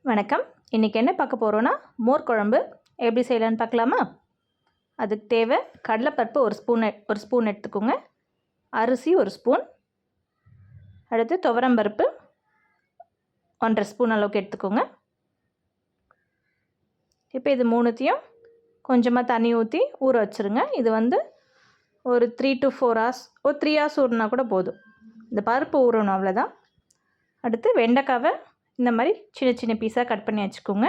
வணக்கம். இன்றைக்கி என்ன பார்க்க போகிறோன்னா, மோர் குழம்பு எப்படி செய்யலான்னு பார்க்கலாமா? அதுக்கு தேவை கடலைப்பருப்பு ஒரு ஸ்பூன் எடுத்துக்கோங்க. அரிசி 1 ஸ்பூன். அடுத்து துவரம்பருப்பு 1½ ஸ்பூன் அளவுக்கு எடுத்துக்கோங்க. இப்போ இது மூணுத்தையும் கொஞ்சமாக தண்ணி ஊற்றி ஊற வச்சுருங்க. இது ஒரு 3 to 4 hours, ஒரு 3 hours ஊறினா கூட போதும். இந்த பருப்பு ஊறணும், அவ்வளோதான். அடுத்து வெண்டைக்காவை இந்த மாதிரி சின்ன சின்ன பீஸாக கட் பண்ணி வச்சுக்கோங்க.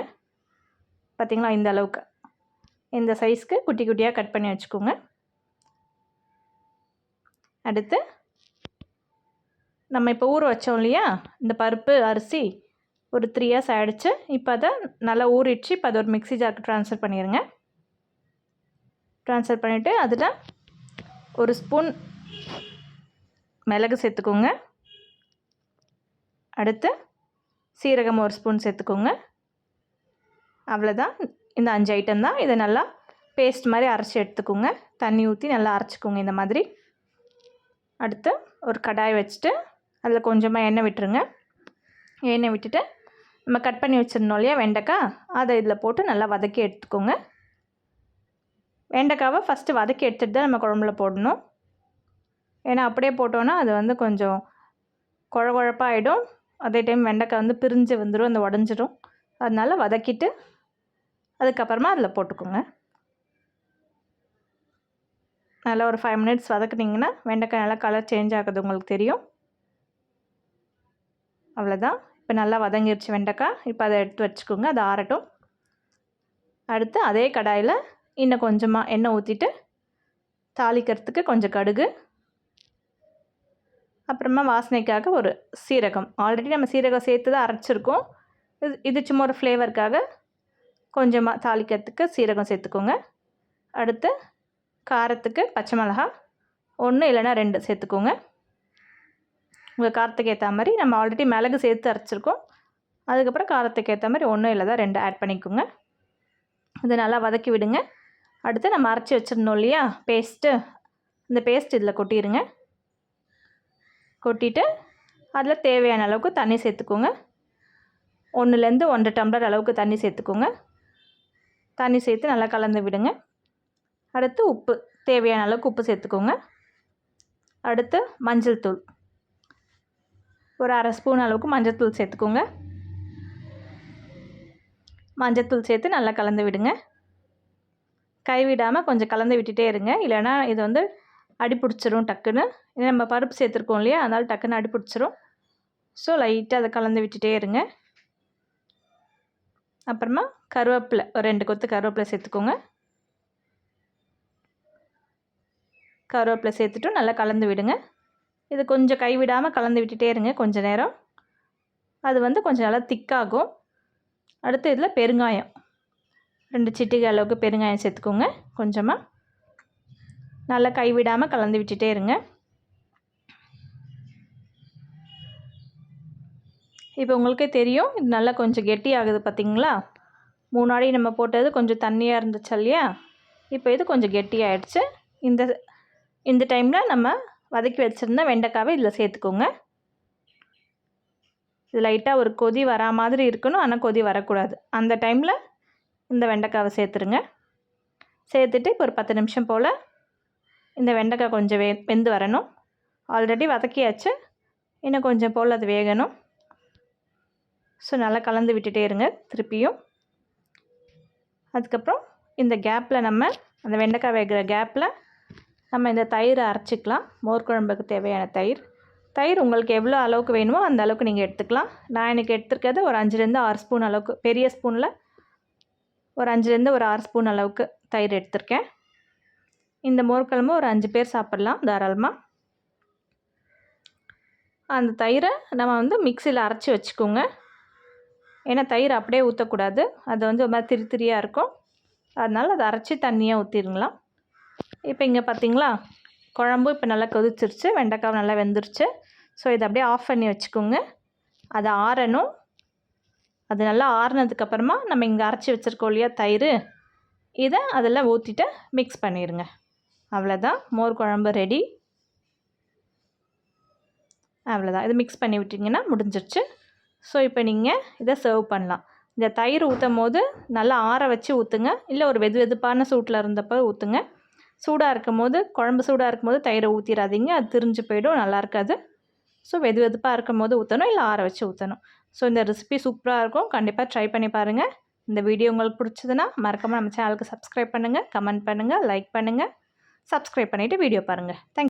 பார்த்திங்களா, இந்த அளவுக்கு, இந்த சைஸ்க்கு குட்டி குட்டியாக கட் பண்ணி வச்சுக்கோங்க. அடுத்து நம்ம இப்போ ஊற வச்சோம் இல்லையா, இந்த பருப்பு அரிசி ஒரு 3 hours ஆகிடுச்சு. இப்போ அதை நல்லா ஊறிடுச்சு. இப்போ அதை ஒரு மிக்ஸி ஜாருக்கு ட்ரான்ஸ்ஃபர் பண்ணிடுங்க. ட்ரான்ஸ்ஃபர் பண்ணிவிட்டு அதில் 1 ஸ்பூன் மிளகு சேர்த்துக்கோங்க. அடுத்து சீரகம் 1 ஸ்பூன் சேர்த்துக்கோங்க. அவ்வளோதான். இந்த 5 ஐட்டம் தான். இதை நல்லா பேஸ்ட் மாதிரி அரைச்சி எடுத்துக்கோங்க. தண்ணி ஊற்றி நல்லா அரைச்சிக்கோங்க இந்த மாதிரி. அடுத்து ஒரு கடாய் வச்சுட்டு அதில் கொஞ்சமாக எண்ணெய் விட்டுருங்க. எண்ணெய் விட்டுட்டு நம்ம கட் பண்ணி வச்சுருந்தோம் இல்லையா வெண்டைக்காய், அதை இதில் போட்டு நல்லா வதக்கி எடுத்துக்கோங்க. வெண்டைக்காவை ஃபஸ்ட்டு வதக்கி எடுத்துகிட்டு தான் நம்ம குழம்புல போடணும். ஏன்னா அப்படியே போட்டோன்னா அது கொஞ்சம் குழப்பாக ஆகிடும். அதே டைம் வெண்டைக்காய் பிரிஞ்சு வந்துடும், அந்த உடஞ்சிடும். அதனால் வதக்கிட்டு அதுக்கப்புறமா அதில் போட்டுக்கோங்க. நல்லா ஒரு 5 minutes வதக்குனிங்கன்னா வெண்டைக்காய் நல்லா கலர் சேஞ்ச் ஆகுது, உங்களுக்கு தெரியும். அவ்வளோதான். இப்போ நல்லா வதங்கிடுச்சு வெண்டைக்காய். இப்போ அதை எடுத்து வச்சுக்கோங்க, அதை ஆறட்டும். அடுத்து அதே கடாயில் இன்னும் கொஞ்சமாக எண்ணெய் ஊற்றிட்டு தாளிக்கிறதுக்கு கொஞ்சம் கடுகு, அப்புறமா வாசனைக்காக ஒரு சீரகம். ஆல்ரெடி நம்ம சீரகம் சேர்த்து தான் அரைச்சிருக்கோம். இது சும்மா ஒரு ஃப்ளேவருக்காக கொஞ்சமாக தாளிக்கிறதுக்கு சீரகம் சேர்த்துக்கோங்க. அடுத்து காரத்துக்கு பச்சை மிளகா 1 இல்லைனா 2 சேர்த்துக்கோங்க. உங்கள் காரத்துக்கு ஏற்ற மாதிரி. நம்ம ஆல்ரெடி மிளகு சேர்த்து அரைச்சிருக்கோம். அதுக்கப்புறம் காரத்துக்கு ஏற்ற மாதிரி 1 இல்லை 2 ஆட் பண்ணிக்கோங்க. இது நல்லா வதக்கி விடுங்க. அடுத்து நம்ம அரைச்சி வச்சுருந்தோம் இல்லையா பேஸ்ட்டு, இந்த பேஸ்ட் இதில் கொட்டிடுங்க. கொட்டிட்டு அதில் தேவையான அளவுக்கு தண்ணி சேர்த்துக்கோங்க. 1லேருந்து 1½ டம்ளர் அளவுக்கு தண்ணி சேர்த்துக்கோங்க. தண்ணி சேர்த்து நல்லா கலந்து விடுங்க. அடுத்து உப்பு, தேவையான அளவுக்கு உப்பு சேர்த்துக்கோங்க. அடுத்து மஞ்சள் தூள் ஒரு 1/2 ஸ்பூன் அளவுக்கு மஞ்சள் தூள் சேர்த்துக்கோங்க. மஞ்சள் தூள் சேர்த்து நல்லா கலந்து விடுங்க. கைவிடாமல் கொஞ்சம் கலந்து விட்டுட்டே இருங்க, இல்லைனா இது அடி பிடிச்சிரும் டக்குன்னு. ஏன்னா நம்ம பருப்பு சேர்த்துருக்கோம் இல்லையா, அதனால் டக்குன்னு அடி பிடிச்சிரும். ஸோ லைட்டாக அதை கலந்து விட்டுட்டே இருங்க. அப்புறமா கருவேப்பிலை ஒரு 2 கொத்து கருவேப்பிலை சேர்த்துக்கோங்க. கருவேப்பிலை சேர்த்துட்டு நல்லா கலந்து விடுங்க. இது கொஞ்சம் கைவிடாமல் கலந்து விட்டுட்டே இருங்க கொஞ்சம் நேரம். அது கொஞ்சம் நல்லா திக்காகும். அடுத்து இதில் பெருங்காயம் 2 சிட்டிகை அளவுக்கு பெருங்காயம் சேர்த்துக்கோங்க. கொஞ்சமாக நல்லா கைவிடாமல் கலந்து விட்டுட்டே இருங்க. இப்போ உங்களுக்கே தெரியும், இது நல்லா கொஞ்சம் கெட்டி ஆகுது பார்த்திங்களா. முன்னாடி நம்ம போட்டது கொஞ்சம் தண்ணியாக இருந்துச்சு இல்லையா, இப்போ இது கொஞ்சம் கெட்டியாகிடுச்சு. இந்த டைமில் நம்ம வதக்கி வச்சுருந்த வெண்டைக்காவை இதில் சேர்த்துக்கோங்க. இது லைட்டாக ஒரு கொதி வரா மாதிரி இருக்கணும், ஆனால் கொதி வரக்கூடாது. அந்த டைமில் இந்த வெண்டைக்காவை சேர்த்துருங்க. சேர்த்துட்டு இப்போ ஒரு 10 நிமிஷம் போல் இந்த வெண்டைக்காய் கொஞ்சம் வெந்து வரணும். ஆல்ரெடி வதக்கியாச்சு, இன்னும் கொஞ்சம் போல் அது வேகணும். ஸோ நல்லா கலந்து விட்டுட்டே இருங்க திருப்பியும். அதுக்கப்புறம் இந்த கேப்பில் நம்ம அந்த வெண்டைக்காய் வேகிற கேப்பில் நம்ம இந்த தயிரை அரைச்சிக்கலாம். மோர் குழம்புக்கு தேவையான தயிர் உங்களுக்கு எவ்வளோ அளவுக்கு வேணுமோ அந்த அளவுக்கு நீங்கள் எடுத்துக்கலாம். நான் எனக்கு எடுத்துருக்கிறது ஒரு 5லேருந்து 6 ஸ்பூன் அளவுக்கு, பெரிய ஸ்பூனில் ஒரு 5லேருந்து ஒரு 6 ஸ்பூன் அளவுக்கு தயிர் எடுத்திருக்கேன். இந்த மோர் குழம்பு ஒரு 5 பேர் சாப்பிட்லாம் தாராளமாக. அந்த தயிரை நம்ம மிக்சியில் அரைச்சி வச்சுக்கோங்க. ஏன்னா தயிர் அப்படியே ஊற்றக்கூடாது, அது ஒரு மாதிரி திரியாக இருக்கும். அதனால் அதை அரைச்சி தண்ணியாக ஊற்றிடுங்களாம். இப்போ இங்கே பார்த்திங்களா, குழம்பு இப்போ நல்லா கொதிச்சிருச்சு, வெண்டைக்காய் நல்லா வெந்துருச்சு. ஸோ இதை அப்படியே ஆஃப் பண்ணி வச்சுக்கோங்க. அதை ஆறணும். அது நல்லா ஆறுனதுக்கப்புறமா நம்ம இங்கே அரைச்சி வச்சுருக்கோம் இல்லையா தயிர், இதை அதில் ஊற்றிட்டு மிக்ஸ் பண்ணிடுங்க. அவ்வளோதான், மோர் குழம்பு ரெடி. அவ்வளோதான், இது மிக்ஸ் பண்ணி விட்டிங்கன்னா முடிஞ்சிருச்சு. ஸோ இப்போ நீங்கள் இதை சர்வ் பண்ணலாம். இந்த தயிர் ஊற்றும் போது நல்லா ஆற வச்சு ஊற்றுங்க, இல்லை ஒரு வெதுப்பான சூட்டில் இருந்தப்போ ஊற்றுங்க. சூடாக இருக்கும் போது, குழம்பு சூடாக இருக்கும் போது தயிரை ஊற்றிடாதீங்க, அது திரிஞ்சு போயிடும், நல்லா இருக்காது. ஸோ வெதுப்பாக இருக்கும் போது ஊற்றணும், இல்லை ஆற வச்சு ஊற்றணும். ஸோ இந்த ரெசிபி சூப்பராக இருக்கும், கண்டிப்பாக ட்ரை பண்ணி பாருங்கள். இந்த வீடியோ உங்களுக்கு பிடிச்சதுன்னா மறக்காமல் நம்ம சேனலுக்கு சப்ஸ்கிரைப் பண்ணுங்கள், கமெண்ட் பண்ணுங்கள், லைக் பண்ணுங்கள். சப்ஸ்கிரைப் பண்ணிவிட்டு வீடியோ பாருங்கள். தேங்க்யூ.